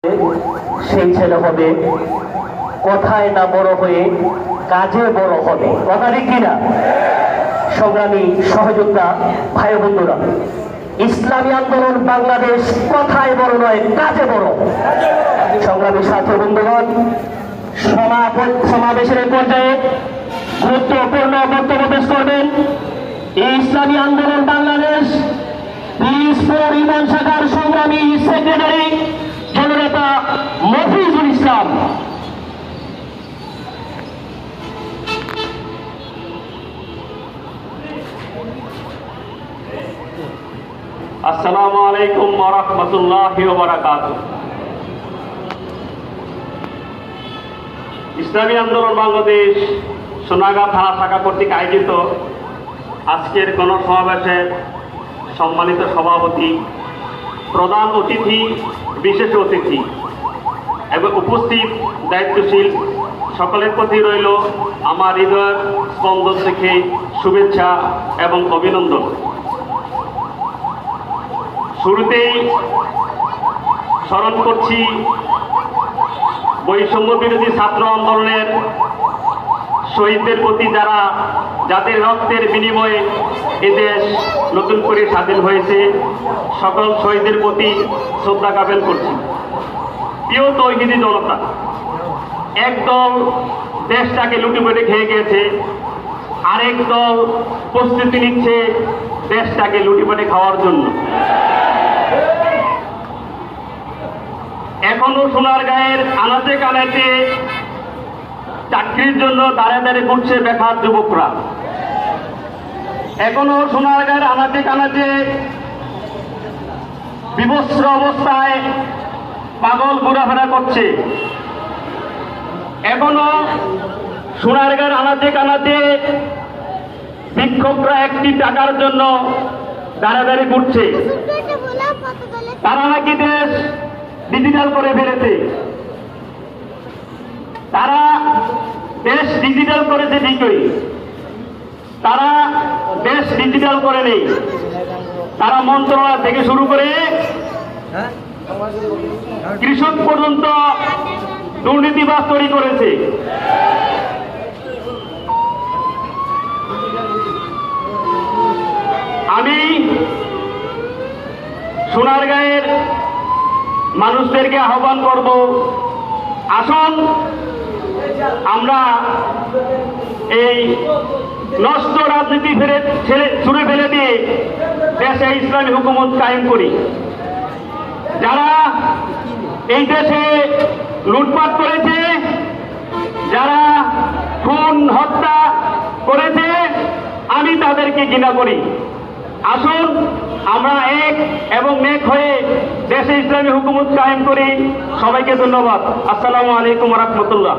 সেই ছেলে হবে কথায় না বড় হয়ে কাজে বড় হবে। কথা ঠিক কিনা? সংগ্রামী সহযোদ্ধা ভাই বন্ধুরা, ইসলামী আন্দোলন বাংলাদেশ কথায় বড় নয়, কাজে বড়। সংগ্রামী ছাত্র বন্ধুগণ, সমাবেশের পর্যায়ে গুরুত্বপূর্ণ বক্তব্য পেশ করবেন ইসলামী আন্দোলন বাংলাদেশ পিরোজপুর ইউনিয়ন শাখার সংগ্রামী সেক্রেটারি জননেতা মফিজুল ইসলাম। আসসালামু আলাইকুম ওয়া রাহমাতুল্লাহি ওয়া বারাকাতুহু। ইসলামী আন্দোলন বাংলাদেশ সোনাগাঁ থানা শাখা কর্তৃক আয়োজিত আজকের গণসমাবেশের সম্মানিত সভাপতি, প্রধান অতিথি, বিশেষ অতিথি এবং উপস্থিত দায়িত্বশীল সকলের প্রতি রইল আমার হৃদয়ের স্পন্দন থেকে শুভেচ্ছা এবং অভিনন্দন। শুরুতেই স্মরণ করছি বৈষম্য বিরোধী ছাত্র আন্দোলনের শহীদদের প্রতি, যাদের রক্তের বিনিময়ে এদেশ নতুন করে স্বাধীন হয়েছে। সকল শহীদদের প্রতি শ্রদ্ধা জ্ঞাপন করছি। প্রিয় তৌহিদি জনতা, একদল দেশটাকে লুটেপুটে খেয়ে গেছে, আরেক দল প্রস্তুতি নিচ্ছে দেশটাকে লুটেপুটে খাওয়ার জন্য। এখনো সোনারগাঁয়ের আনাচে কানাচে চাকরির জন্য দাঁড়ে দাঁড়িয়ে ঘুরছে বেকার যুবকরা। এখনো সোনারগাঁয়ের আনাচে কানাচে বিবস্ত্র অবস্থায় পাগল ঘোরাফেরা করছে। এখনো সোনারগাঁয়ের আনাচে কানাচে বিক্ষোভরা একটি টাকার জন্য দাঁড়ে দাঁড়িয়ে ঘুরছে। তারা নাকি দেশ ডিজিটাল করে ফেলেছে। তারা দেশ ডিজিটাল করেছে ঠিকই, তারা দেশ ডিজিটাল করে নেই। তারা মন্ত্রণালয় থেকে শুরু করে কৃষক পর্যন্ত দুর্নীতিবাজ তৈরি করেছে। আমি সোনারগাঁয়ের মানুষদেরকে আহ্বান করব, আসুন আমরা এই নষ্ট রাজনীতি ছুড়ে ফেলে দিয়ে দেশে ইসলামী হুকুমত কায়েম করি। যারা এই দেশে লুটপাট করেছে, যারা খুন হত্যা করেছে, আমি তাদেরকে ঘৃণা করি। আসুন আমরা এক এবং নেক হয়ে দেশে ইসলামী হুকুমত কায়েম করি। সবাইকে ধন্যবাদ। আসসালামু আলাইকুম ওয়া রাহমাতুল্লাহ।